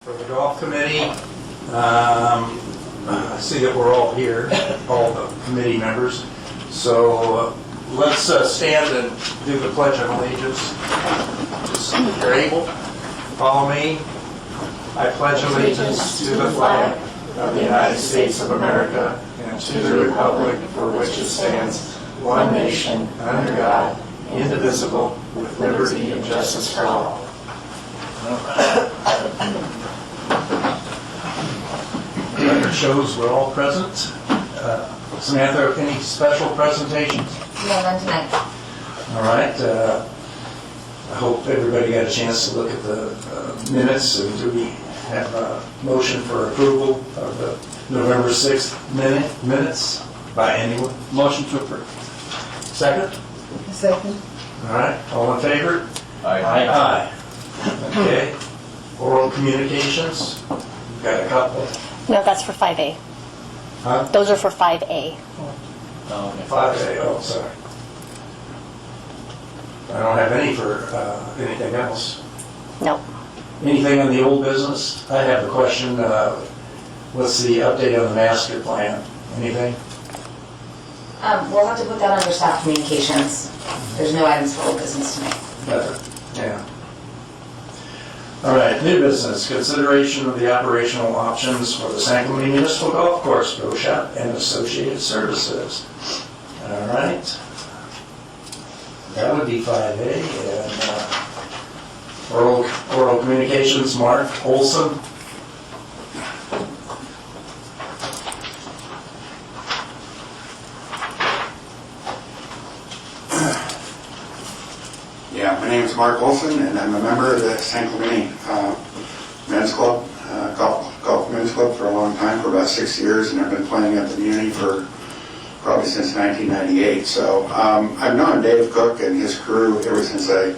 For the golf committee, I see that we're all here, all the committee members. So let's stand and do the Pledge of Allegiance. Just, if you're able, follow me. I pledge allegiance to the flag of the United States of America and to the republic for which it stands, one nation, under God, indivisible, with liberty and justice for all. Record shows we're all present. Samantha, any special presentations? No, none tonight. All right. I hope everybody got a chance to look at the minutes. And do we have a motion for approval of the November 6th minutes by anyone? Motion to approve. Second? Second. All right. All in favor? Aye. Aye. Okay. Oral communications. We've got a couple. No, that's for 5A. Huh? Those are for 5A. 5A, oh, sorry. I don't have any for anything else. No. Anything on the old business? I have a question. What's the update on the master plan? Anything? We'll have to put that under staff communications. There's no items for old business tonight. Better. Yeah. All right, new business, consideration of the operational options for the San Clemente Municipal Golf Course Pro Shop and associated services. All right. That would be 5A. And oral communications, Mark Olson. Yeah, my name is Mark Olson, and I'm a member of the San Clemente Men's Club, Golf Men's Club for a long time, for about 6 years, and I've been playing at the Muni for probably since 1998. So I've known Dave Cook and his crew ever since I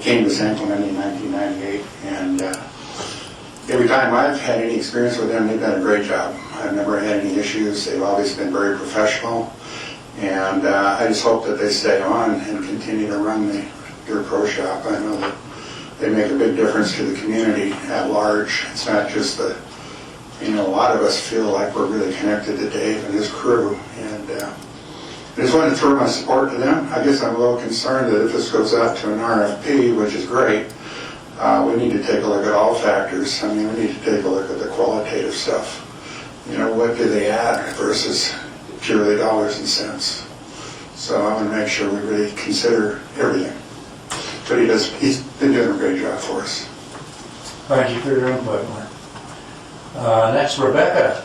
came to San Clemente in 1998, and every time I've had any experience with them, they've done a great job. I've never had any issues. They've always been very professional, and I just hope that they stay on and continue to run their pro shop. I know that they make a big difference to the community at large. It's not just a lot of us feel like we're really connected to Dave and his crew, and I just wanted to throw my support to them. I guess I'm a little concerned that if this goes out to an RFP, which is great, we need to take a look at all factors. I mean, we need to take a look at the qualitative stuff. What do they add versus purely dollars and cents? So I want to make sure we really consider everything. But he's been doing a great job for us. Thank you for your input, Mark. Next, Rebecca.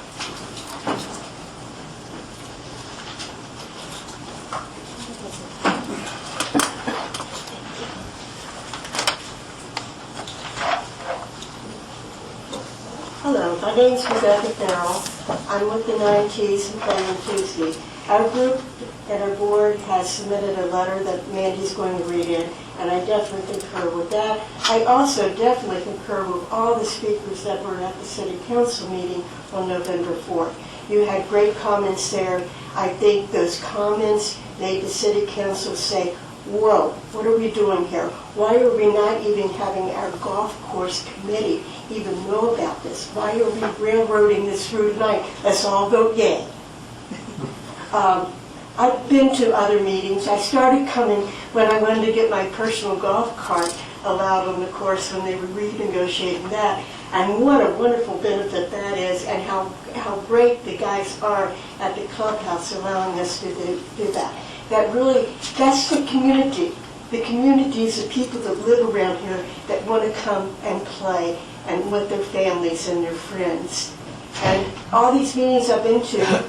Hello, my name is Rebecca Farrell. I'm with the 9Ts and Playing Tuesday. Our group and our board has submitted a letter that Mandy's going to read in, and I definitely concur with that. I also definitely concur with all the speakers that were at the City Council meeting on November 4th. You had great comments there. I think those comments made the City Council say, whoa, what are we doing here? Why are we not even having our golf course committee even know about this? Why are we railroading this through tonight? Let's all vote yay. I've been to other meetings. I started coming when I wanted to get my personal golf cart allowed on the course when they were renegotiating that. And what a wonderful benefit that is, and how great the guys are at the clubhouse allowing us to do that. That's the community. The community is the people that live around here that want to come and play, and with their families and their friends. And all these meetings I've been to,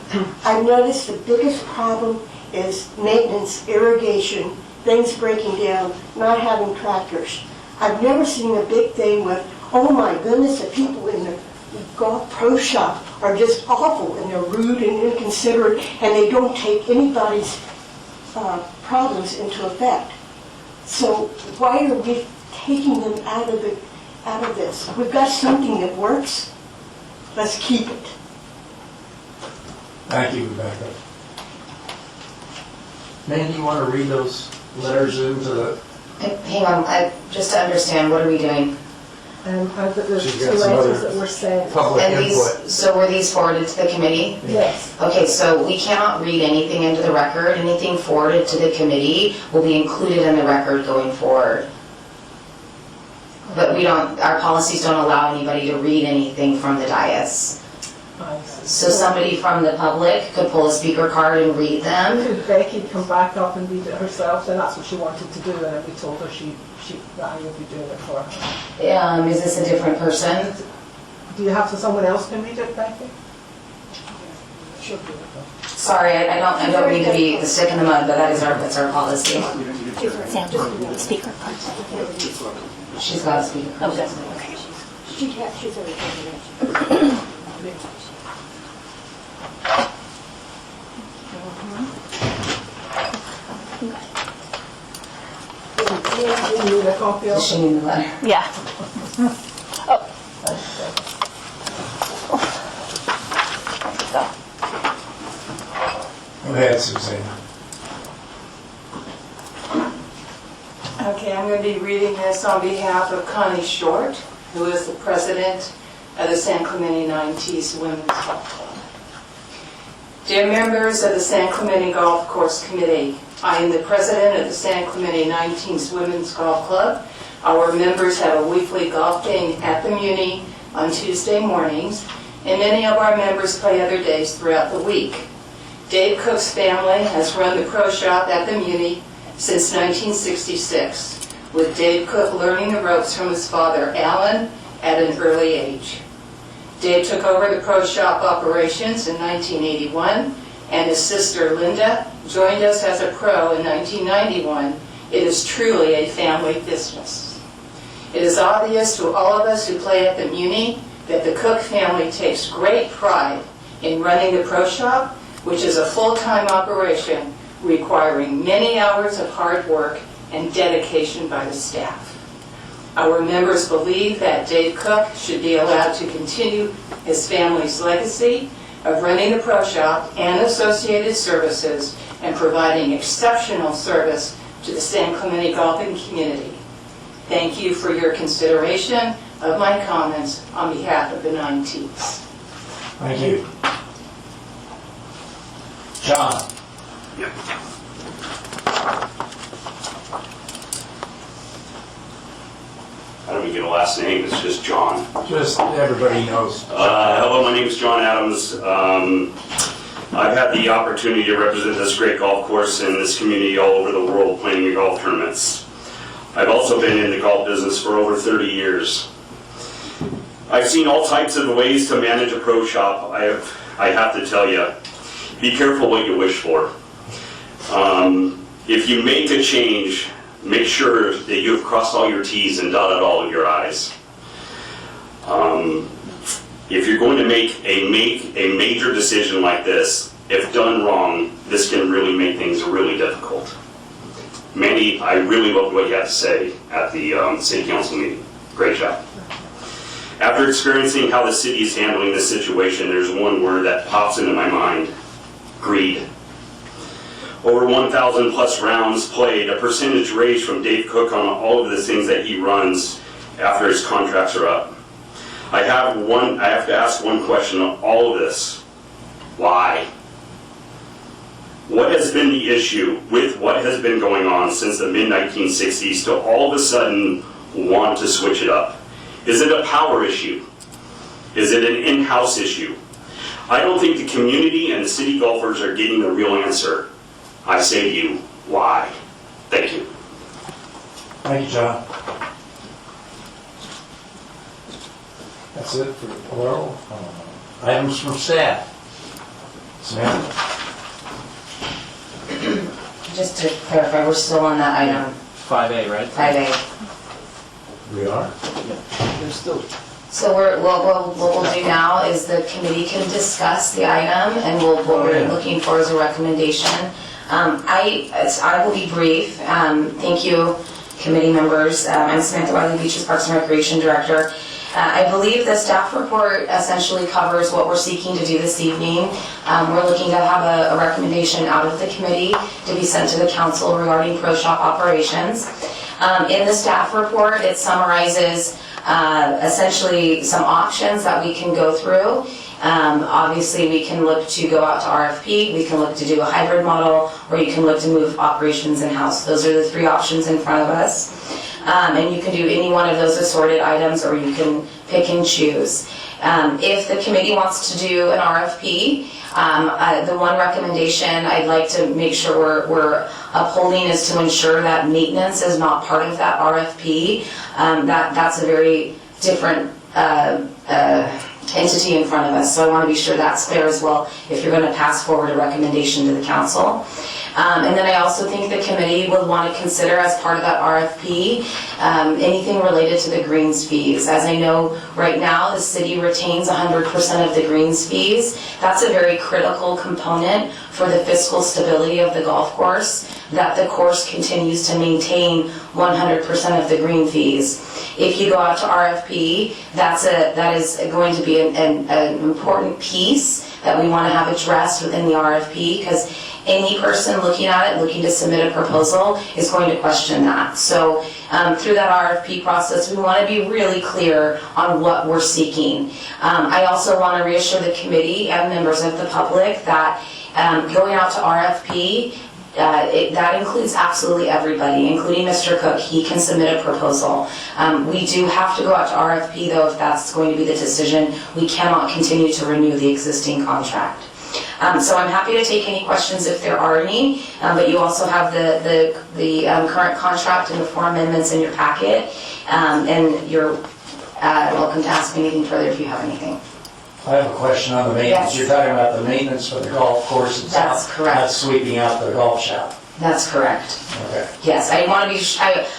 I've noticed the biggest problem is maintenance, irrigation, things breaking down, not having tractors. I've never seen a big thing with, oh my goodness, the people in the golf pro shop are just awful, and they're rude and inconsiderate, and they don't take anybody's problems into effect. So why are we taking them out of this? We've got something that works. Let's keep it. Thank you, Rebecca. Mandy, you want to read those letters into the... Hang on, just to understand, what are we doing? I've got the She's two got some letters other that were sent. Public And input. these, so were these forwarded to the committee? Yes. Okay, so we cannot read anything into the record. Anything forwarded to the committee will be included in the record going forward. But we don't, our policies don't allow anybody to read anything from the dais. So somebody from the public could pull a speaker card and read them. Could Becky come back up and read it herself, and that's what she wanted to do, and then we told her that I would be doing it for her. Is this a different person? Do you have someone else can read it, Becky? She'll do it. Sorry, I don't mean to be the stick in the mud, but that's our policy. Sam, speaker card. She's got a speaker card. Oh, good. Okay. She's already done it. You need a copy of Does she need the letter? Yeah. Oh. Go ahead, Suzanne. Okay, I'm going to be reading this on behalf of Connie Short, who is the president of the San Clemente 9Ts Women's Golf Club. Dear members of the San Clemente Golf Course Committee, I am the president of the San Clemente 9Ts Women's Golf Club. Our members have a weekly golf game at the Muni on Tuesday mornings, and many of our members play other days throughout the week. Dave Cook's family has run the pro shop at the Muni since 1966, with Dave Cook learning the ropes from his father, Alan, at an early age. Dave took over the pro shop operations in 1981, and his sister, Linda, joined us as a pro in 1991. It is truly a family business. It is obvious to all of us who play at the Muni that the Cook family takes great pride in running the pro shop, which is a full-time operation requiring many hours of hard work and dedication by the staff. Our members believe that Dave Cook should be allowed to continue his family's legacy of running the pro shop and associated services and providing exceptional service to the San Clemente golfing community. Thank you for your consideration of my comments on behalf of the 9Ts. Thank you. John. I don't even get a last name, it's just John. Just everybody knows. Hello, my name is John Adams. I've had the opportunity to represent this great golf course and this community all over the world playing in golf tournaments. I've also been in the golf business for over 30 years. I've seen all types of ways to manage a pro shop. I have to tell you, be careful what you wish for. If you make a change, make sure that you have crossed all your T's and dotted all of your I's. If you're going to make a major decision like this, if done wrong, this can really make things really difficult. Mandy, I really loved what you had to say at the city council meeting. Great job. After experiencing how the city is handling this situation, there's one word that pops into my mind: greed. Over 1,000 plus rounds played, a percentage raise from Dave Cook on all of the things that he runs after his contracts are up. I have to ask one question on all of this. Why? What has been the issue with what has been going on since the mid-1960s to all of a sudden want to switch it up? Is it a power issue? Is it an in-house issue? I don't think the community and the city golfers are getting the real answer. I say to you, why? Thank you. Thank you, John. That's it for oral. Items from staff. Samantha? Just to clarify, we're still on that item, 5A, right? 5A. We are? There's still... So what we'll do now is the committee can discuss the item, and what we're looking for is a recommendation. I will be brief. Thank you, committee members. I'm Samantha Wiley, Beaches Parks and Recreation Director. I believe the staff report essentially covers what we're seeking to do this evening. We're looking to have a recommendation out of the committee to be sent to the council regarding pro shop operations. In the staff report, it summarizes essentially some options that we can go through. Obviously, we can look to go out to RFP, we can look to do a hybrid model, or you can look to move operations in-house. Those are the three options in front of us. And you can do any one of those assorted items, or you can pick and choose. If the committee wants to do an RFP, the one recommendation I'd like to make sure we're upholding is to ensure that maintenance is not part of that RFP. That's a very different entity in front of us, so I want to be sure that's clear as well if you're going to pass forward a recommendation to the council. And then I also think the committee would want to consider as part of that RFP anything related to the greens fees. As I know right now, the city retains 100% of the greens fees. That's a very critical component for the fiscal stability of the golf course, that the course continues to maintain 100% of the green fees. If you go out to RFP, that is going to be an important piece that we want to have addressed within the RFP, because any person looking at it, looking to submit a proposal, is going to question that. So through that RFP process, we want to be really clear on what we're seeking. I also want to reassure the committee and members of the public that going out to RFP, that includes absolutely everybody, including Mr. Cook. He can submit a proposal. We do have to go out to RFP, though, if that's going to be the decision. We cannot continue to renew the existing contract. So I'm happy to take any questions if there are any, but you also have the current contract and the 4 amendments in your packet, and you're welcome to ask me anything further if you have anything. I have a question on the maintenance. Yes. You're talking about the maintenance for the golf course itself? That's correct. Not sweeping out the golf shop? That's correct. Okay. Yes, I want to be,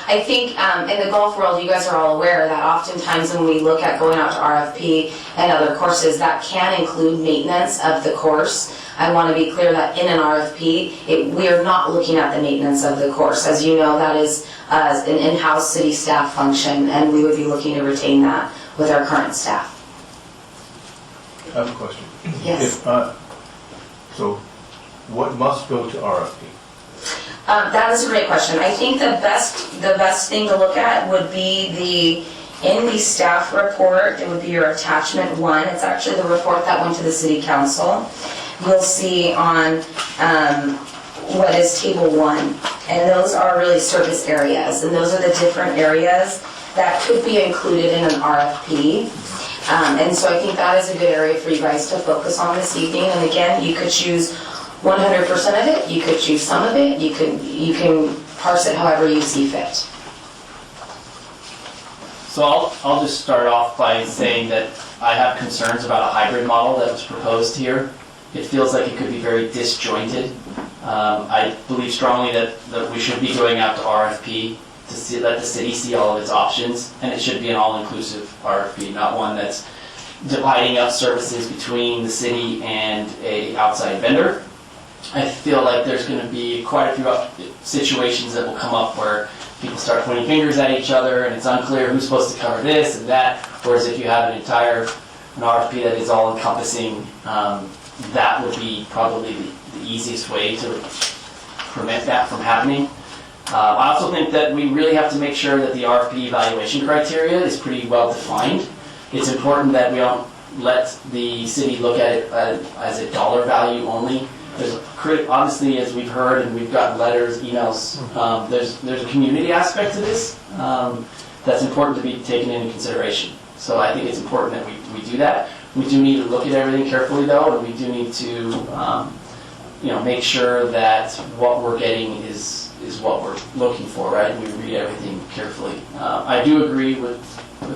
I think in the golf world, you guys are all aware that oftentimes when we look at going out to RFP and other courses, that can include maintenance of the course. I want to be clear that in an RFP, we are not looking at the maintenance of the course. As you know, that is an in-house city staff function, and we would be looking to retain that with our current staff. I have a question. Yes. So what must go to RFP? That is a great question. I think the best thing to look at would be in the staff report, it would be your attachment 1. It's actually the report that went to the city council. You'll see on what is table 1, and those are really service areas, and those are the different areas that could be included in an RFP. And so I think that is a good area for you guys to focus on this evening. And again, you could choose 100% of it, you could choose some of it, you can parse it however you see fit. So I'll just start off by saying that I have concerns about a hybrid model that was proposed here. It feels like it could be very disjointed. I believe strongly that we should be going out to RFP to let the city see all of its options, and it should be an all-inclusive RFP, not one that's dividing up services between the city and an outside vendor. I feel like there's going to be quite a few situations that will come up where people start pointing fingers at each other, and it's unclear who's supposed to cover this and that, whereas if you have an RFP that is all-encompassing, that would be probably the easiest way to prevent that from happening. I also think that we really have to make sure that the RFP evaluation criteria is pretty well defined. It's important that we don't let the city look at it as a dollar value only. There's obviously, as we've heard and we've gotten letters, emails, there's a community aspect to this that's important to be taken into consideration. So I think it's important that we do that. We do need to look at everything carefully though, and we do need to make sure that what we're getting is what we're looking for, right? We read everything carefully. I do agree with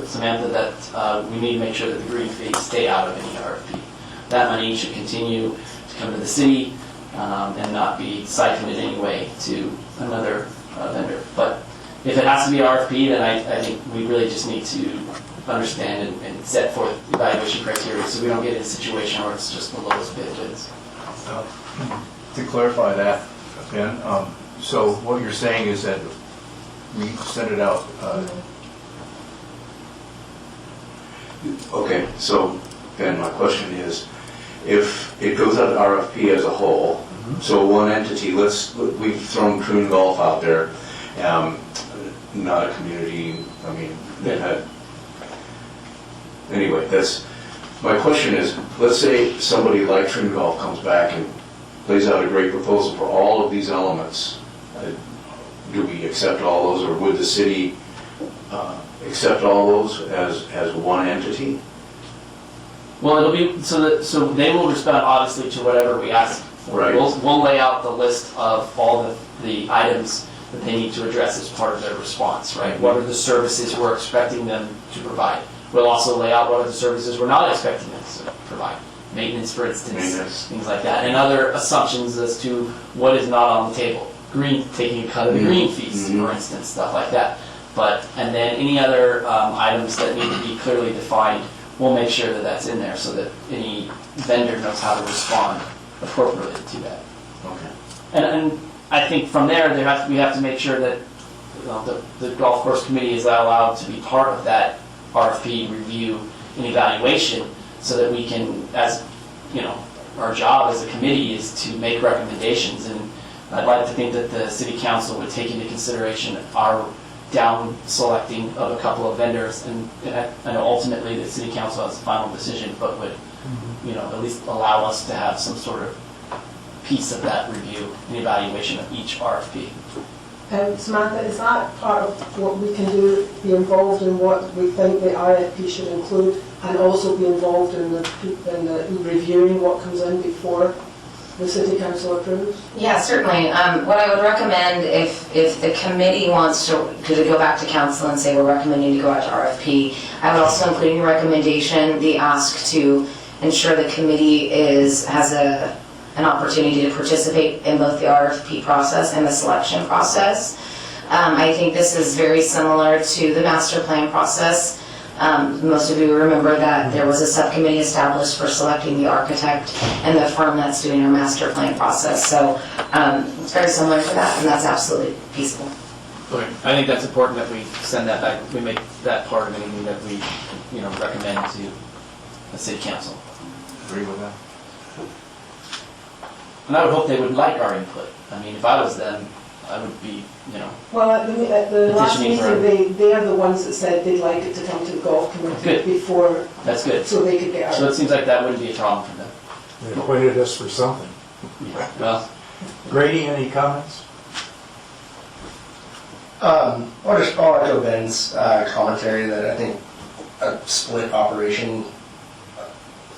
Samantha that we need to make sure that the green fees stay out of any RFP. That money should continue to come to the city and not be siphoned in any way to another vendor. But if it has to be RFP, then I think we really just need to understand and set forth evaluation criteria so we don't get in a situation where it's just the lowest bid wins. To clarify that, Ben, so what you're saying is that we send it out. Okay, so Ben, my question is, if it goes out to RFP as a whole, so one entity, we've thrown Troon Golf out there, not a community, I mean, they've had anyway, that's, my question is, let's say somebody like Trinity Golf comes back and lays out a great proposal for all of these elements. Do we accept all those, or would the city accept all those as one entity? Well, it'll be, so they will respond obviously to whatever we ask for. Right. We'll lay out the list of all the items that they need to address as part of their response, right? What are the services we're expecting them to provide? We'll also lay out what are the services we're not expecting them to provide. Maintenance, for instance, Maintenance. things like that, and other assumptions as to what is not on the table. Taking a cut of the green fees, for instance, stuff like that. And then any other items that need to be clearly defined, we'll make sure that that's in there so that any vendor knows how to respond appropriately to that. Okay. And I think from there, we have to make sure that the golf course committee is allowed to be part of that RFP review and evaluation, so that we can, as you know, our job as a committee is to make recommendations. And I'd like to think that the city council would take into consideration our down selecting of a couple of vendors, and ultimately the city council has the final decision, but would at least allow us to have some sort of piece of that review and evaluation of each RFP. Samantha, is that part of what we can do, be involved in what we think the RFP should include, and also be involved in the reviewing what comes in before the city council approves? Yeah, certainly. What I would recommend, if the committee wants to go back to council and say we're recommending to go out to RFP, I would also include in your recommendation the ask to ensure the committee has an opportunity to participate in both the RFP process and the selection process. I think this is very similar to the master plan process. Most of you remember that there was a subcommittee established for selecting the architect and the firm that's doing our master plan process. So it's very similar to that, and that's absolutely feasible. I think that's important that we send that back, we make that part of anything that we recommend to the city council. Agree with that? And I would hope they would like our input. I mean, if I was them, I would be, Well, at the last Petitioning for- meeting, they are the ones that said they'd like it to come to the golf committee Good. before, that's good. so they could get So our... it seems like that wouldn't be a problem for them. They appointed us for something. Well, Grady, any comments? I'll echo Ben's commentary that I think a split operation,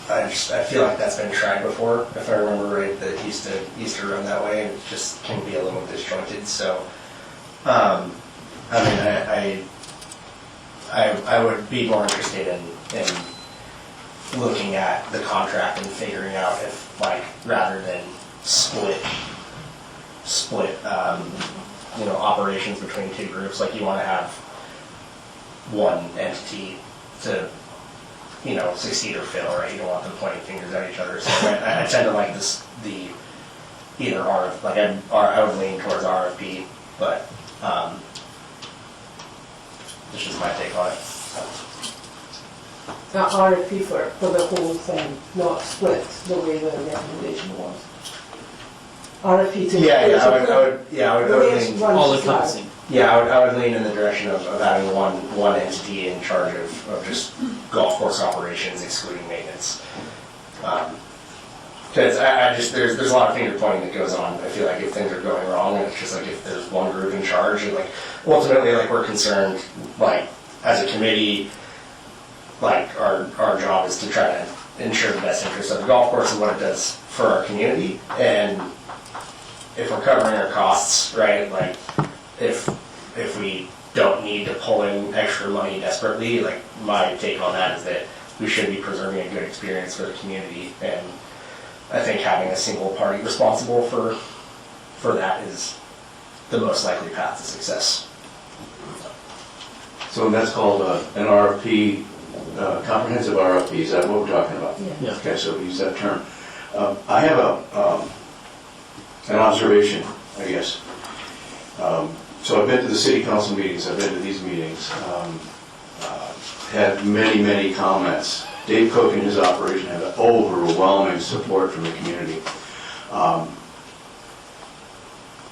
I feel like that's been tried before. If I remember right, that used to run that way, and it just can be a little disjointed. So, I would be more interested in looking at the contract and figuring out if, like, rather than split operations between two groups, like you want to have one entity to succeed or fail, right? You don't want them pointing fingers at each other. So I tend to like I would lean towards RFP, but this is my take on it. Not RFP for the whole thing, not split the way the recommendation was. RFP to... I would lean. all encompassing. Yeah, I would lean in the direction of having one entity in charge of just golf course operations, excluding maintenance. Because there's a lot of finger pointing that goes on. I feel like if things are going wrong, and it's just like if there's one group in charge, and ultimately we're concerned, as a committee, our job is to try to ensure the best interest of the golf course and what it does for our community. And if we're covering our costs, right, if we don't need to pull in extra money desperately, my take on that is that we should be preserving a good experience for the community. And I think having a single party responsible for that is the most likely path to success. So that's called an RFP, comprehensive RFP, is that what we're talking about? Yeah. Okay, so we use that term. I have an observation, I guess. So I've been to the city council meetings, I've been to these meetings, had many comments. Dave Cook and his operation had overwhelming support from the community.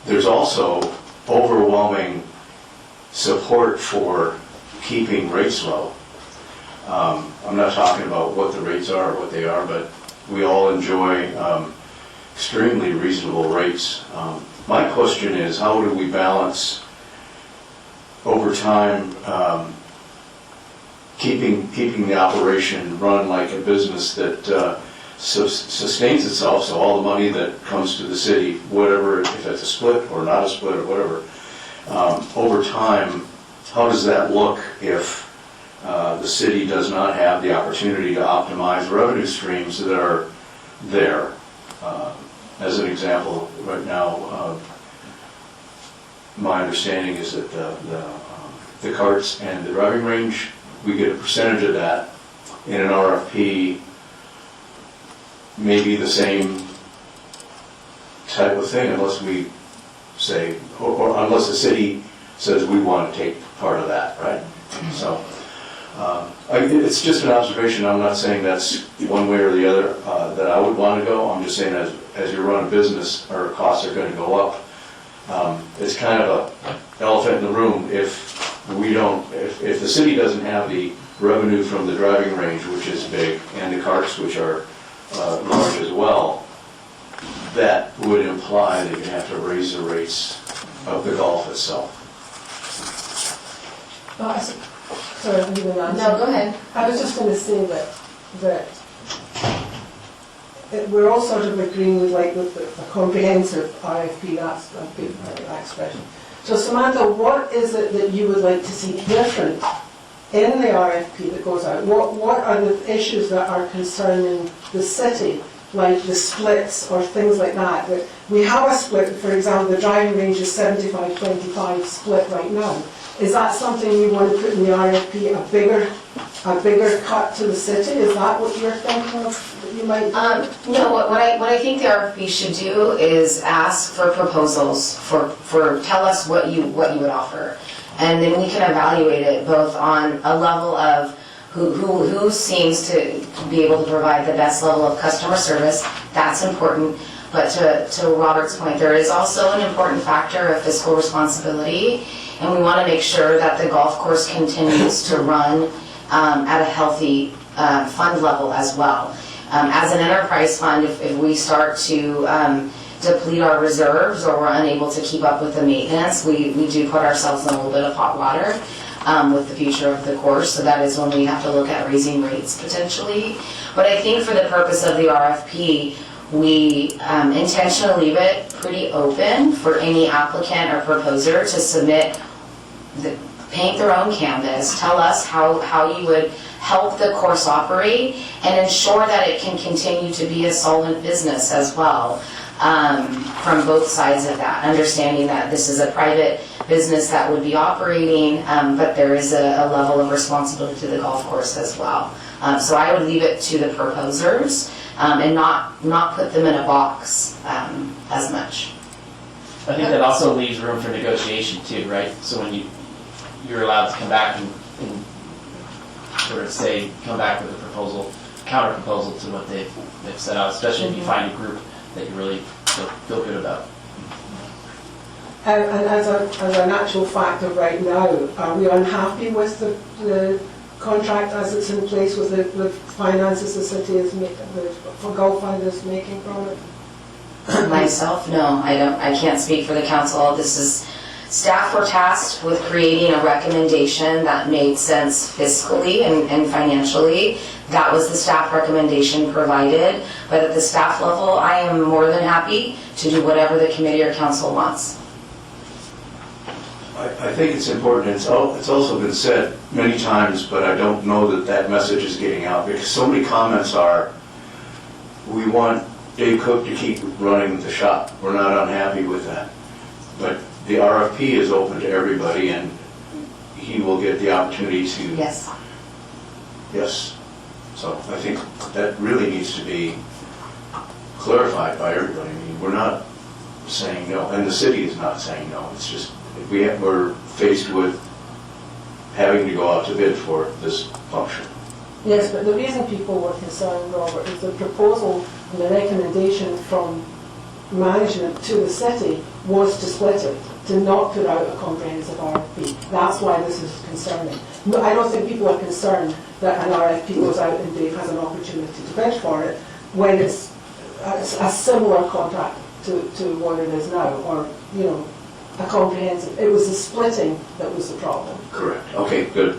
There's also overwhelming support for keeping rates low. I'm not talking about what the rates are or what they are, but we all enjoy extremely reasonable rates. My question is, how do we balance over time keeping the operation run like a business that sustains itself, so all the money that comes to the city, whatever, if it's a split or not a split or whatever, over time, how does that look if the city does not have the opportunity to optimize revenue streams that are there? As an example, right now, my understanding is that the carts and the driving range, we get a percentage of that in an RFP, maybe the same type of thing, unless we say, or unless the city says we want to take part of that, right? So, it's just an observation. I'm not saying that's one way or the other that I would want to go. I'm just saying as you run a business, our costs are going to go up. It's kind of an elephant in the room if the city doesn't have the revenue from the driving range, which is big, and the carts, which are large as well, that would imply that you have to raise the rates of the golf itself. Sorry, I'm going to answer. No, go ahead. I was just going to say that we're all sort of agreeing with like with the comprehensive RFP, that's a good expression. So Samantha, what is it that you would like to see different in the RFP that goes out? What are the issues that are concerning the city, like the splits or things like that? That we have a split, for example, the driving range is 75-25 split right now. Is that something you want to put in the RFP, a bigger cut to the city? Is that what you're thinking of, that you might do? No, what I think the RFP should do is ask for proposals for tell us what you would offer. And then we can evaluate it both on a level of who seems to be able to provide the best level of customer service. That's important. But to Robert's point, there is also an important factor of fiscal responsibility, and we want to make sure that the golf course continues to run at a healthy fund level as well. As an enterprise fund, if we start to deplete our reserves or we're unable to keep up with the maintenance, we do put ourselves in a little bit of hot water with the future of the course. So that is when we have to look at raising rates potentially. But I think for the purpose of the RFP, we intentionally leave it pretty open for any applicant or proposer to submit, paint their own canvas, tell us how you would help the course operate and ensure that it can continue to be a solvent business as well. From both sides of that, understanding that this is a private business that would be operating, but there is a level of responsibility to the golf course as well. So I would leave it to the proposers and not put them in a box as much. I think that also leaves room for negotiation too, right? So when you're allowed to come back and sort of say, come back with a proposal, counter proposal to what they've set out, especially if you find a group that you really feel good about. And as an actual fact of right now, are we unhappy with the contract as it's in place with the finances the city is making, for Gulf Fund is making from it? Myself, no, I can't speak for the council. Staff were tasked with creating a recommendation that made sense fiscally and financially. That was the staff recommendation provided, but at the staff level, I am more than happy to do whatever the committee or council wants. I think it's important, it's also been said many times, but I don't know that message is getting out, because so many comments are, we want Dave Cook to keep running the shop, we're not unhappy with that. But the RFP is open to everybody, and he will get the opportunity to... Yes. Yes. So I think that really needs to be clarified by everybody. I mean, we're not saying no, and the city is not saying no. It's just we're faced with having to go out to bid for this function. Yes, but the reason people were concerned, Robert, is the proposal and the recommendation from management to the city was to split it, to not put out a comprehensive RFP. That's why this is concerning. No, I don't think people are concerned that an RFP goes out and Dave has an opportunity to bid for it when it's a similar contract to what it is now, or, you know, a comprehensive. It was the splitting that was the problem. Correct. Okay, good.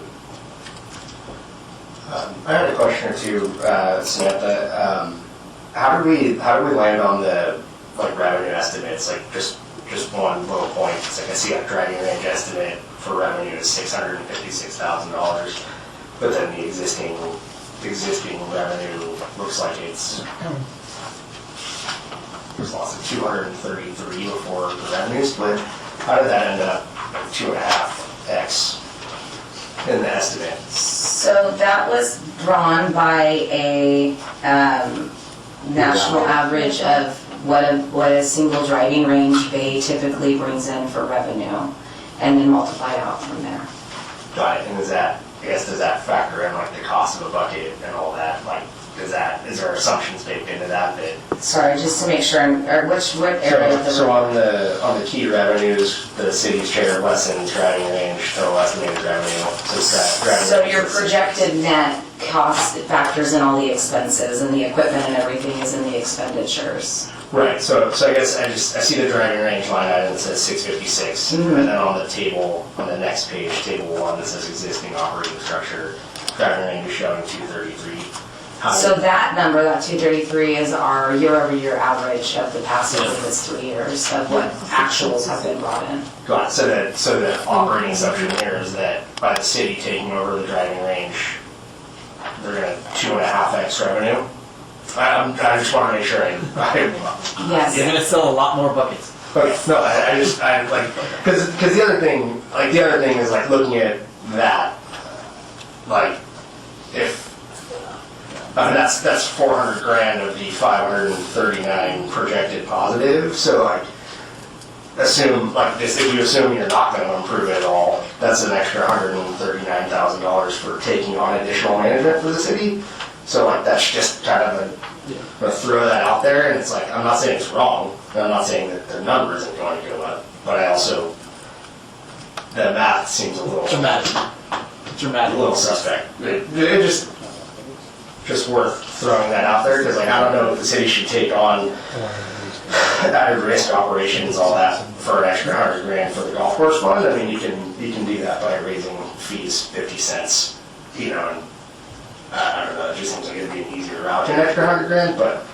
I had a question or two, Samantha. How did we land on the like revenue estimates? Like just one little point. It's like I see a driving range estimate for revenue is $656,000, but then the existing revenue looks like there's lots of 233 before the revenue split. How did that end up like 2.5x in the estimate? So that was drawn by a national average of what a single driving range bay typically brings in for revenue, and then multiply out from there. Got it. And does that factor in like the cost of a bucket and all that? Like, is there assumptions baked into that? Sorry, just to make sure, or what area of the... So on the key revenues, the city's share lessens driving range, total estimated revenue. So your projected net cost factors in all the expenses, and the equipment and everything is in the expenditures. Right, so I guess I see the driving range line item that says 656, and then on the table, on the next page, table 1, that says existing operating structure, driving range is showing 233. So that number, that 233, is our year-over-year average of the past, I believe it's 3 years, of what actuals have been brought in. Got it. So the operating assumption here is that by the city taking over the driving range, they're going to 2.5x revenue. I just want to make sure Yes. You're gonna sell a lot more buckets. Okay, no, I like, because the other thing is like looking at that, like, if, I mean, that's 400 grand of the 539 projected positive, so like, assume, like this, if you assume you're not gonna improve it at all, that's an extra $139,000 for taking on additional management for the city. So like, that's just kind of a throw that out there, and it's like, I'm not saying it's wrong, and I'm not saying that the number isn't going to go up, but I also, the math seems a little Dramatic. a little suspect. It just worth throwing that out there, because like, I don't know if the city should take on added risk operations, all that, for an extra 100 grand for the golf course fund. I mean, you can do that by raising fees 50 cents, you know, and I don't know, it just seems like it'd be an easier route to an extra 100 grand, but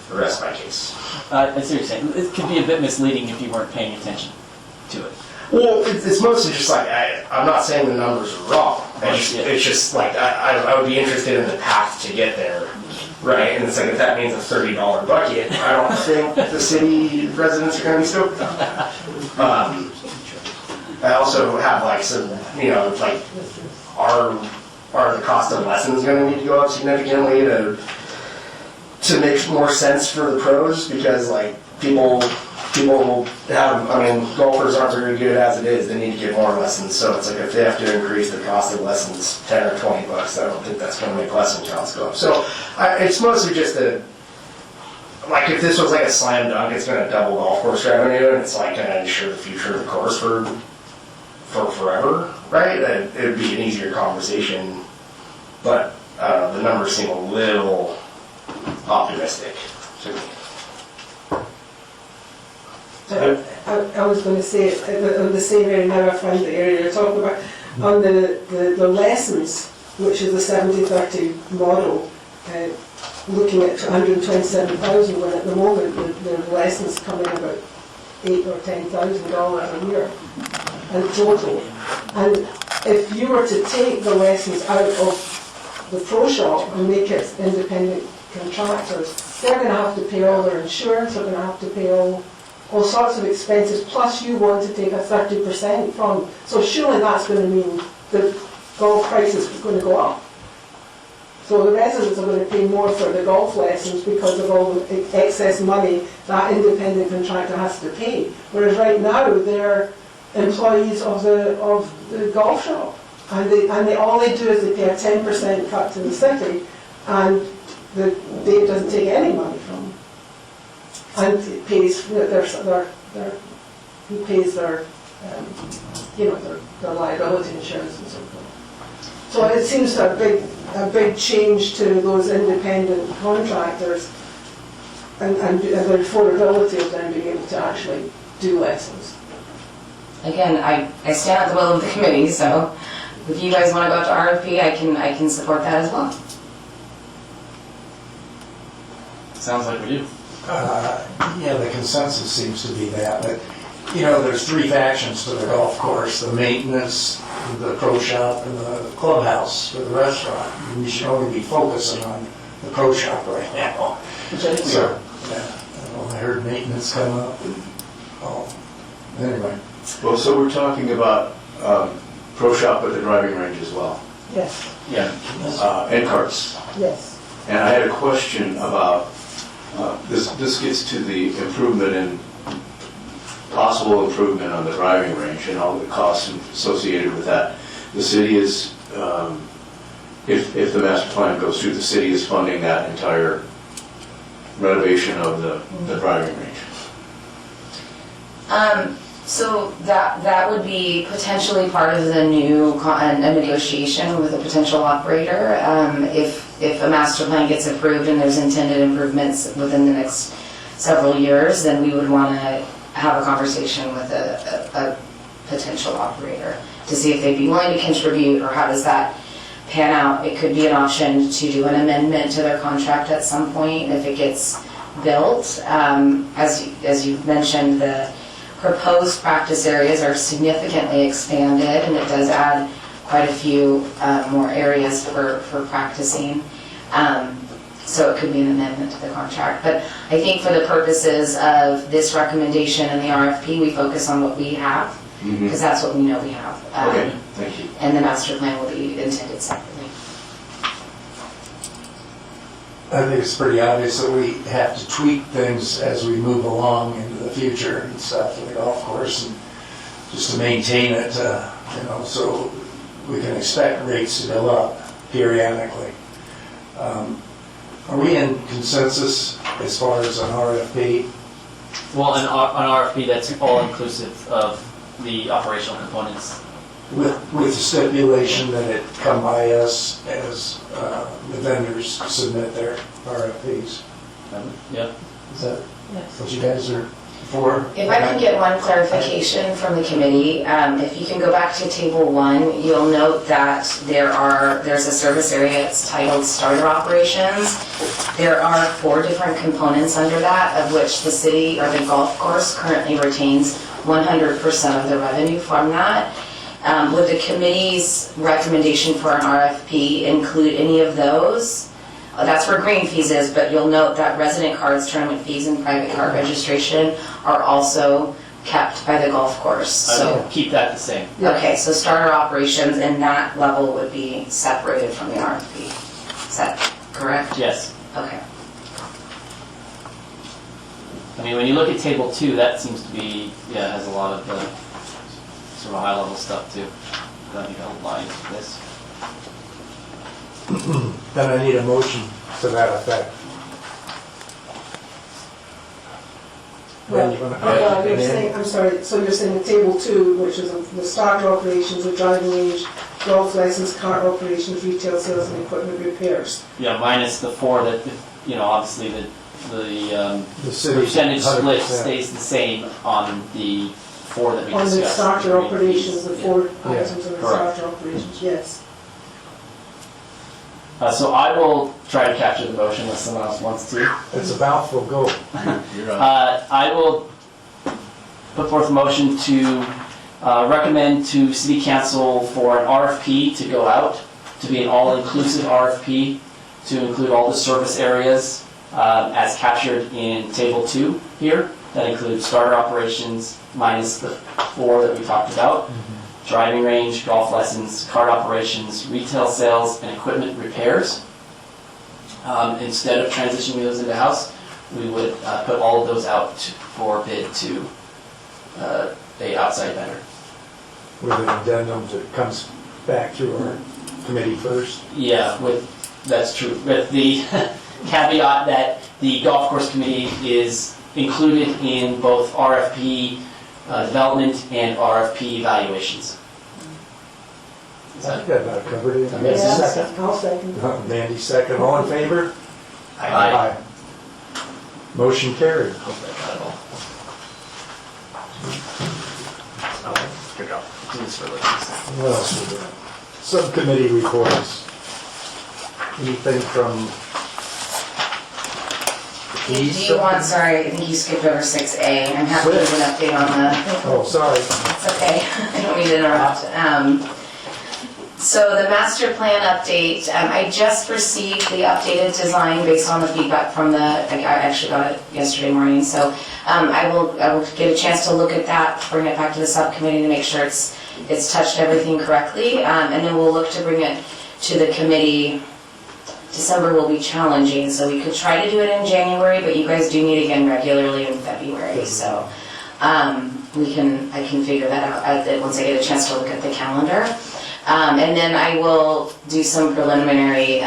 the rest of my case. I see what you're saying. It could be a bit misleading if you weren't paying attention to it. Well, it's mostly just like, I'm not saying the numbers are wrong. It's just like, I would be interested in the path to get there, right? And it's like, if that means a $30 bucket, I don't think the city residents are gonna be stoked about that. I also have like some, you know, like, are the cost of lessons gonna need to go up significantly to make more sense for the pros? Because like, people have, I mean, golfers aren't very good as it is, they need to get more lessons, so it's like if they have to increase the cost of lessons 10 or 20 bucks, I don't think that's gonna make lesson counts go up. So it's mostly just like if this was like a slam dunk, it's gonna double golf course revenue, and it's like gonna ensure the future of the course for forever, right? It would be an easier conversation, but the numbers seem a little optimistic to me. I was going to say, on the same area, now I find the area you're talking about, on the lessons, which is the 70-30 model, looking at 127,000, when at the moment the lessons come in about $8,000 or $10,000 a year in total. And if you were to take the lessons out of the pro shop and make it independent contractors, they're going to have to pay all their insurance, they're going to have to pay all sorts of expenses, plus you want to take a 30% from, so surely that's going to mean the golf prices are going to go up. So the residents are going to pay more for the golf lessons because of all the excess money that independent contractor has to pay. Whereas right now they're employees of the golf shop, and all they do is they pay a 10% cut to the city, and Dave doesn't take any money from them. And it pays their who pays their, their liability insurance and so forth. So it seems a big change to those independent contractors and the affordability of them being able to actually do lessons. Again, I stand at the will of the committee, so if you guys want to go to RFP, I can support that as well. Sounds like we do. Yeah, the consensus seems to be that, but, there's three factions to the golf course: the maintenance, the pro shop, and the clubhouse for the restaurant. And we should only be focusing on the pro shop right now. So, yeah, I heard maintenance come up, and, anyway. Well, so we're talking about pro shop at the driving range as well, Yes, Yeah. and carts. yes. And I had a question about, this gets to the improvement possible improvement on the driving range and all the costs associated with that. The city is, if the master plan goes through, the city is funding that entire renovation of the driving range. So that would be potentially part of the new a negotiation with a potential operator. If a master plan gets approved and there's intended improvements within the next several years, then we would want to have a conversation with a potential operator to see if they'd be willing to contribute, or how does that pan out. It could be an option to do an amendment to their contract at some point if it gets built. As you mentioned, the proposed practice areas are significantly expanded, and it does add quite a few more areas for practicing. So it could be an amendment to the contract. But I think for the purposes of this recommendation and the RFP, we focus on what we have, because that's what we know we have. Okay, thank you. And the master plan will be intended separately. I think it's pretty obvious that we have to tweak things as we move along into the future and stuff for the golf course, and just to maintain it, so we can expect rates to go up periodically. Are we in consensus as far as an RFP? Well, an RFP that's all inclusive of the operational components. With the stipulation that it come by us as the vendors submit their RFPs. Yeah. Is that what you guys are for? If I can get one clarification from the committee, if you can go back to table 1, you'll note that there's a service area, it's titled starter operations. There are 4 different components under that, of which the city or the golf course currently retains 100% of the revenue from that. Would the committee's recommendation for an RFP include any of those? That's where green fees is, but you'll note that resident cards, tournament fees, and private card registration are also kept by the golf course. I So, would keep that the same. okay, so starter operations and that level would be separated from the RFP. Is that correct? Yes. Okay. I mean, when you look at table 2, that seems to be, has a lot of the sort of high-level stuff too. Don't need to line this. Then I need a motion to that effect. Well, you're saying, I'm sorry, so you're saying the table 2, which is the starter operations, the driving range, golf lessons, cart operations, retail sales, and equipment repairs. Yeah, minus the 4 that, obviously the city percentage split 100%. stays the same on the 4 that we On discussed. the starter operations, the 4 Yeah, items of the correct. starter operations, yes. So I will try to capture the motion unless someone else wants to. It's a mouthful, go. You're on. I will put forth a motion to recommend to City Council for an RFP to go out, to be an all-inclusive RFP, to include all the service areas as captured in Table 2 here. That includes starter operations minus the 4 that we talked about. Driving range, golf lessons, cart operations, retail sales, and equipment repairs. Instead of transitioning those into house, we would put all of those out for bid to a outside vendor. With an addendum that comes back through our committee first. Yeah, that's true. With the caveat that the golf course committee is included in both RFP development and RFP evaluations. I think I've got it covered. Yes, Second. I'll second. Mandy, second. All in favor? Aye. Motion carried. Good job. What else we got? Subcommittee reports. Anything from Do you want, sorry, I think you skipped over 6A. I'm happy to give an update on the, Oh, sorry. it's okay, I don't mean to interrupt. So the master plan update, I just received the updated design based on the feedback from I actually got it yesterday morning. So I will get a chance to look at that, bring it back to the subcommittee to make sure it's touched everything correctly. And then we'll look to bring it to the committee. December will be challenging, so we could try to do it in January, but you guys do meet again regularly in February, so I can figure that out once I get a chance to look at the calendar. And then I will do some preliminary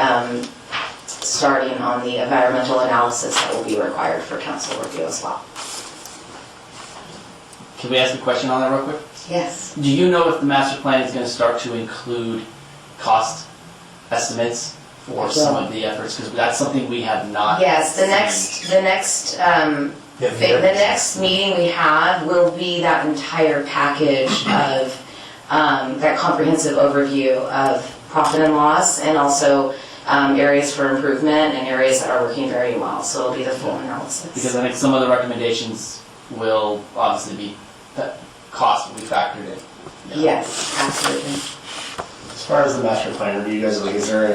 starting on the environmental analysis that will be required for council review as well. Can we ask a question on that real quick? Yes. Do you know if the master plan is going to start to include cost estimates for some of the efforts? Because that's something we have not. Yes, the seen. next meeting we have will be that entire package of that comprehensive overview of profit and loss, and also areas for improvement and areas that are working very well. So it'll be the full analysis. Because I think some of the recommendations will obviously be, that cost will be factored in. Yes, absolutely. As far as the master plan review goes, like, is there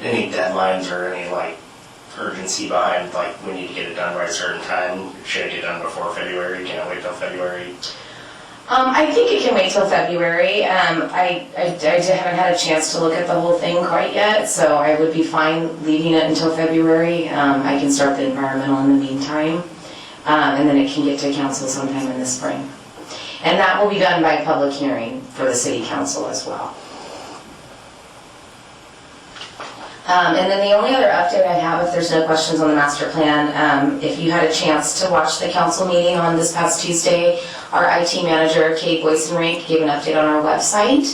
any deadlines or any like urgency behind like we need to get it done by a certain time? Should it get done before February? Can it wait till February? I think it can wait till February. I haven't had a chance to look at the whole thing quite yet, so I would be fine leaving it until February. I can start the environmental in the meantime, and then it can get to council sometime in the spring. And that will be done by public hearing for the city council as well. And then the only other update I have, if there's no questions on the master plan, if you had a chance to watch the council meeting on this past Tuesday, our IT manager, Kate Boysenrink, gave an update on our website.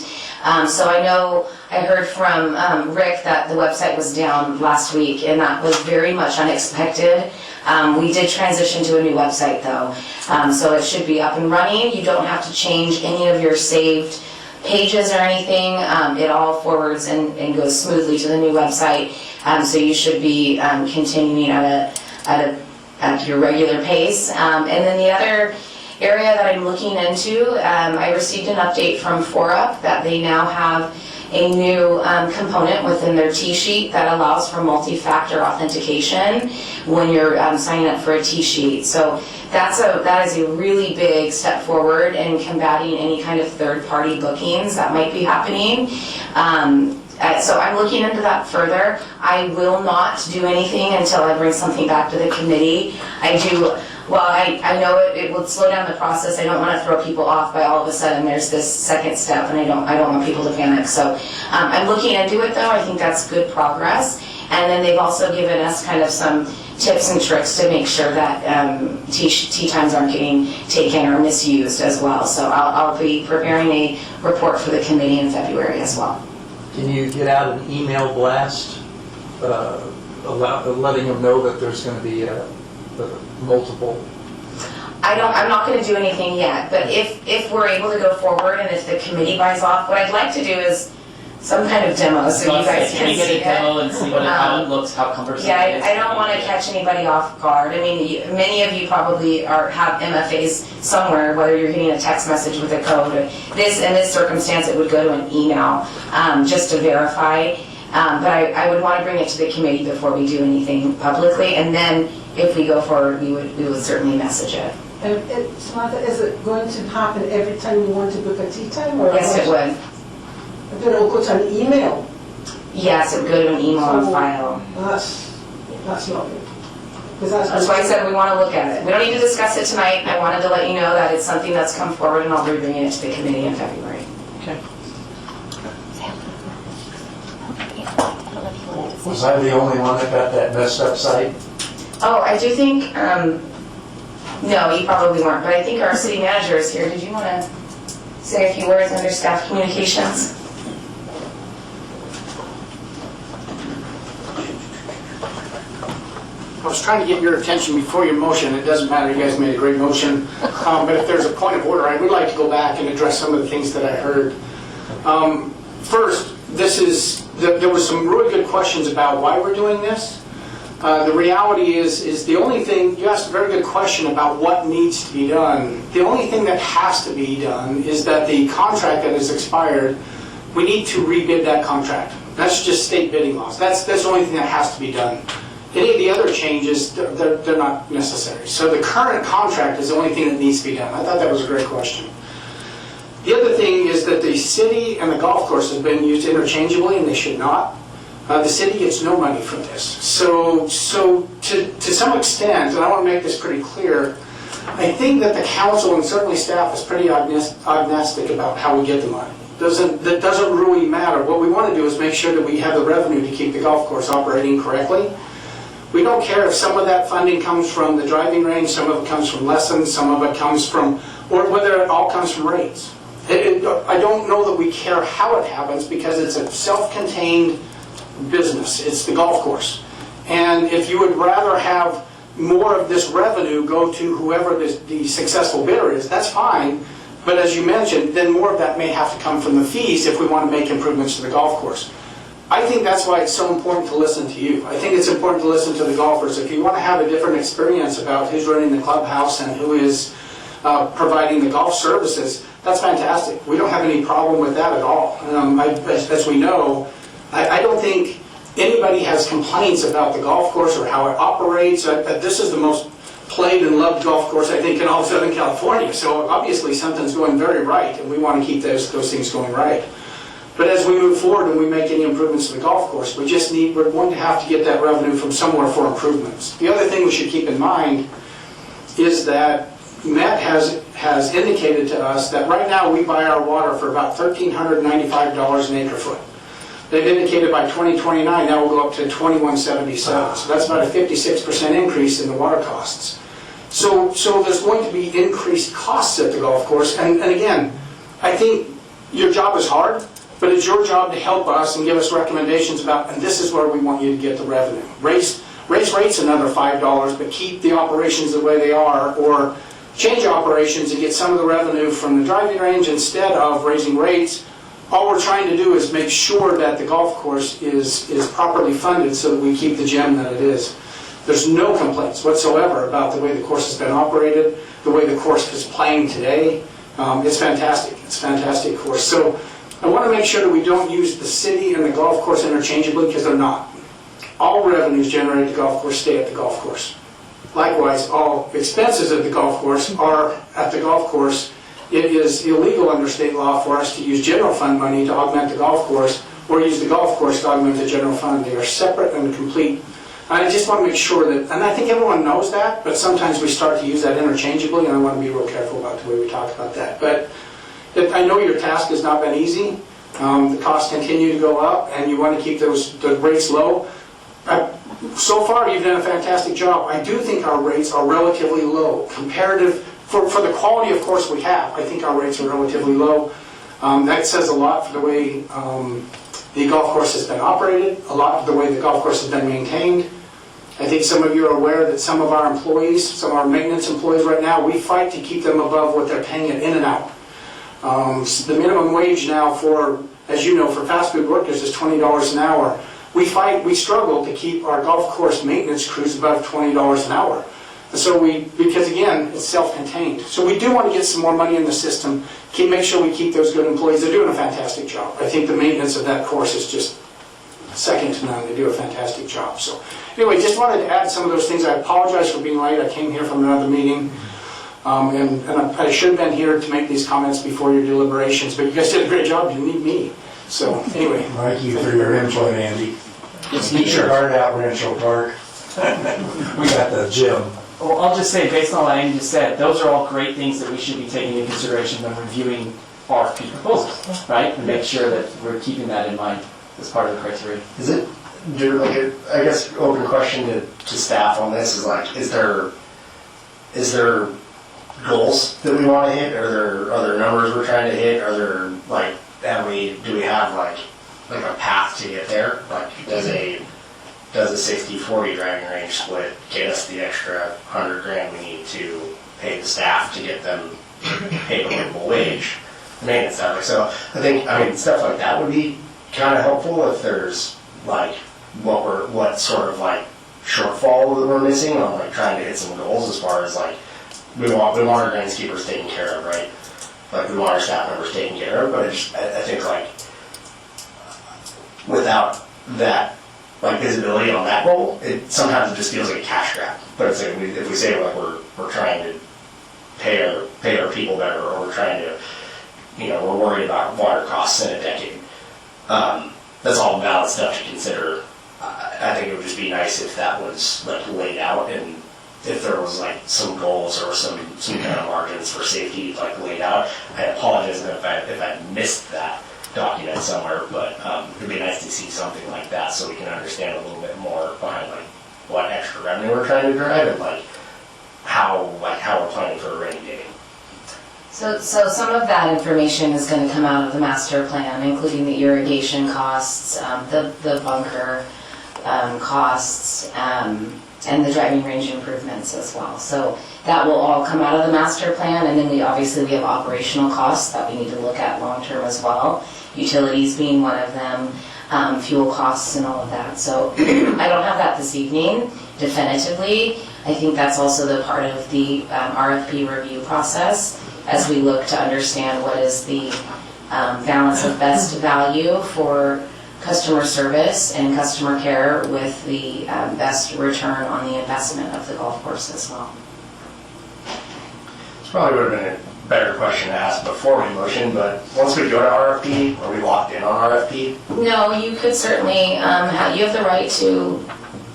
So I know I heard from Rick that the website was down last week, and that was very much unexpected. We did transition to a new website though, so it should be up and running. You don't have to change any of your saved pages or anything. It all forwards and goes smoothly to the new website. So you should be continuing at your regular pace. And then the other area that I'm looking into, I received an update from FORUP that they now have a new component within their T-sheet that allows for multi-factor authentication when you're signing up for a T-sheet. So that is a really big step forward in combating any kind of third-party bookings that might be happening. So I'm looking into that further. I will not do anything until I bring something back to the committee. I know it would slow down the process. I don't want to throw people off by all of a sudden there's this second step, and I don't want people to panic. So I'm looking into it though. I think that's good progress. And then they've also given us kind of some tips and tricks to make sure that tea times aren't getting taken or misused as well. So I'll be preparing a report for the committee in February as well. Can you get out an email blast letting them know that there's going to be multiple? I'm not going to do anything yet, but if we're able to go forward and if the committee buys off, what I'd like to do is some kind of demo so you guys can see get a it. demo and see how it looks, how cumbersome it is? Yeah, I don't want to catch anybody off guard. I mean, many of you probably have MFAs somewhere, whether you're getting a text message with a code. In this circumstance, it would go to an email just to verify. But I would want to bring it to the committee before we do anything publicly, and then if we go forward, we would certainly message it. And Samantha, is it going to happen every time you want to book a tea time? Or Yes, it would. Then it'll go to an email. Yes, it would go to an email on So file. That's not good. That's why I said we want to look at it. We don't need to discuss it tonight. I wanted to let you know that it's something that's come forward, and I'll be bringing it to the committee in February. Okay. Was I the only one that got that messed up site? Oh, I do think, no, you probably weren't, but I think our city manager is here. Did you want to say a few words under staff communications? I was trying to get your attention before your motion. It doesn't matter, you guys made a great motion. But if there's a point of order, I would like to go back and address some of the things that I heard. First, there were some really good questions about why we're doing this. The reality is the only thing, you asked a very good question about what needs to be done. The only thing that has to be done is that the contract that has expired, we need to rebid that contract. That's just state bidding laws. That's the only thing that has to be done. Any of the other changes, they're not necessary. So the current contract is the only thing that needs to be done. I thought that was a great question. The other thing is that the city and the golf course have been used interchangeably, and they should not. The city gets no money from this. So to some extent, and I want to make this pretty clear, I think that the council and certainly staff is pretty agnostic about how we get the money. That doesn't really matter. What we want to do is make sure that we have the revenue to keep the golf course operating correctly. We don't care if some of that funding comes from the driving range, some of it comes from lessons, some of it comes from, or whether it all comes from rates. I don't know that we care how it happens because it's a self-contained business. It's the golf course. And if you would rather have more of this revenue go to whoever the successful bidder is, that's fine. But as you mentioned, then more of that may have to come from the fees if we want to make improvements to the golf course. I think that's why it's so important to listen to you. I think it's important to listen to the golfers. If you want to have a different experience about who's running the clubhouse and who is providing the golf services, that's fantastic. We don't have any problem with that at all. As we know, I don't think anybody has complaints about the golf course or how it operates. This is the most played and loved golf course, I think, in all of Southern California. So obviously something's going very right, and we want to keep those things going right. But as we move forward and we make any improvements to the golf course, we're going to have to get that revenue from somewhere for improvements. The other thing we should keep in mind is that Met has indicated to us that right now we buy our water for about $1,395 an acre foot. They've indicated by 2029 that will go up to $2,177. So that's about a 56% increase in the water costs. So there's going to be increased costs at the golf course. And again, I think your job is hard, but it's your job to help us and give us recommendations about, and this is where we want you to get the revenue. Raise rates another $5, but keep the operations the way they are, or change operations and get some of the revenue from the driving range instead of raising rates. All we're trying to do is make sure that the golf course is properly funded so that we keep the gem that it is. There's no complaints whatsoever about the way the course has been operated, the way the course is playing today. It's fantastic. It's a fantastic course. So I want to make sure that we don't use the city and the golf course interchangeably, because they're not. All revenues generated at the golf course stay at the golf course. Likewise, all expenses at the golf course are at the golf course. It is illegal under state law for us to use general fund money to augment the golf course or use the golf course to augment the general fund. They are separate and complete. I just want to make sure that, and I think everyone knows that, but sometimes we start to use that interchangeably, and I want to be real careful about the way we talk about that. But I know your task has not been easy. The costs continue to go up, and you want to keep the rates low. So far, you've done a fantastic job. I do think our rates are relatively low. Comparative, for the quality of course we have, I think our rates are relatively low. That says a lot for the way the golf course has been operated, a lot of the way the golf course has been maintained. I think some of you are aware that some of our employees, some of our maintenance employees right now, we fight to keep them above what they're paying at In-N-Out. The minimum wage now for, as you know, for fast food workers is $20 an hour. We struggle to keep our golf course maintenance crews above $20 an hour. And so because again, it's self-contained. So we do want to get some more money in the system, make sure we keep those good employees. They're doing a fantastic job. I think the maintenance of that course is just second to none. They do a fantastic job. So anyway, just wanted to add some of those things. I apologize for being late. I came here from another meeting. And I should have been here to make these comments before your deliberations, but you guys did a great job. You need me. So anyway. Thank you for your input, Andy. Get your heart out, Rancho Park. We got the gym. Well, I'll just say, based on what Andy just said, those are all great things that we should be taking into consideration when reviewing RFP proposals, right? And make sure that we're keeping that in mind as part of the criteria. Is it I guess open question to staff on this is like, is there goals that we want to hit? Are there numbers we're trying to hit? Are there like, do we have like a path to get there? Like, does a 60-40 driving range split get us the extra $100,000 we need to pay the staff to get them paid a livable wage, maintenance salary? So I think, stuff like that would be kind of helpful if there's like what sort of like shortfall that we're missing on like trying to hit some goals as far as like we want our groundskeepers taken care of, right? Like we want our staff members taken care of, but I think like without that like visibility on that goal, sometimes it just feels like a cash grab. But it's like if we say like we're trying to pay our people better, or we're trying to, we're worried about water costs in a decade. That's all valid stuff to consider. I think it would just be nice if that was like laid out, and if there was like some goals or some kind of margins for safety like laid out. I apologize if I missed that document somewhere, but it'd be nice to see something like that so we can understand a little bit more behind like what extra revenue we're trying to drive and like how we're planning for a rainy day. So some of that information is going to come out of the master plan, including the irrigation costs, the bunker costs, and the driving range improvements as well. So that will all come out of the master plan, and then we have operational costs that we need to look at long term as well. Utilities being one of them, fuel costs and all of that. So I don't have that this evening definitively. I think that's also the part of the RFP review process as we look to understand what is the balance of best value for customer service and customer care with the best return on the investment of the golf course as well. This probably would have been a better question to ask before we motion, but once we go to RFP, are we locked in on RFP? No, you could certainly, you have the right to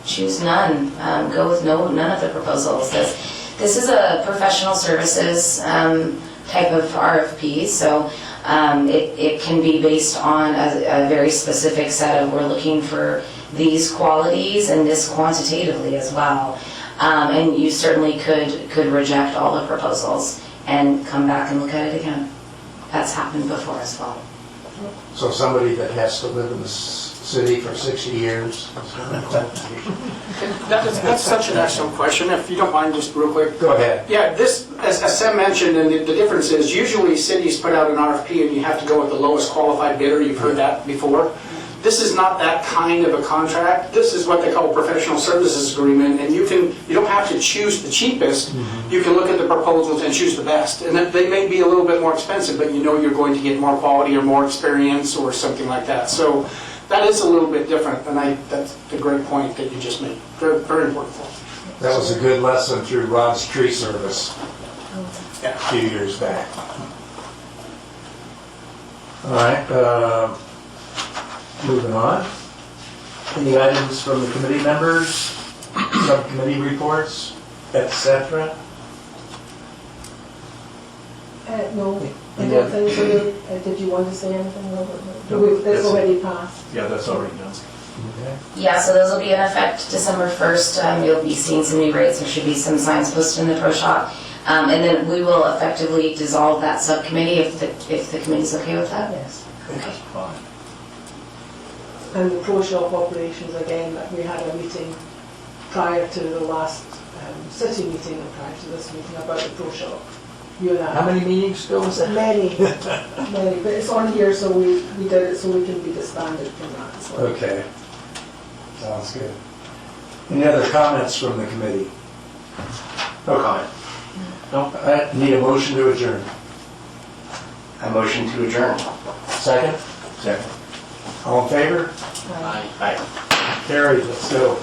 choose none, go with none of the proposals. This is a professional services type of RFP, so it can be based on a very specific set of, we're looking for these qualities and this quantitatively as well. And you certainly could reject all the proposals and come back and look at it again. That's happened before as well. So somebody that has to live in the city for 60 years. That's such an excellent question. If you don't mind, just real quick. Go ahead. Yeah, this, as Sam mentioned, and the difference is usually cities put out an RFP and you have to go with the lowest qualified bidder. You've heard that before. This is not that kind of a contract. This is what they call a professional services agreement, and you don't have to choose the cheapest. You can look at the proposals and choose the best. And they may be a little bit more expensive, but you know you're going to get more quality or more experience or something like that. So that is a little bit different, and that's a great point that you just made. Very, very important. That was a good lesson through Rod's tree service Yeah. a few years back. All right, moving on. Any items from the committee members, subcommittee reports, etc.? No, I Yeah. don't think so. Did you want to say anything, Robert? That's already passed. Yeah, that's already done. Okay. Yeah, so those will be in effect December 1st. You'll be seeing some new rates. There should be some signs posted in the pro shop. And then we will effectively dissolve that subcommittee if the committee's okay with that. Yes. That's fine. And the pro shop operations, again, we had a meeting prior to the last city meeting and prior to this meeting about the pro shop. You and I. How many meetings ago was that? Many, many, but it's on here, so we did it so we can be disbanded from that as well. Okay. Sounds good. Any other comments from the committee? No comment. No. I need a motion to adjourn. I motion to adjourn. Second? Second. All in favor? Aye. Carried, let's go.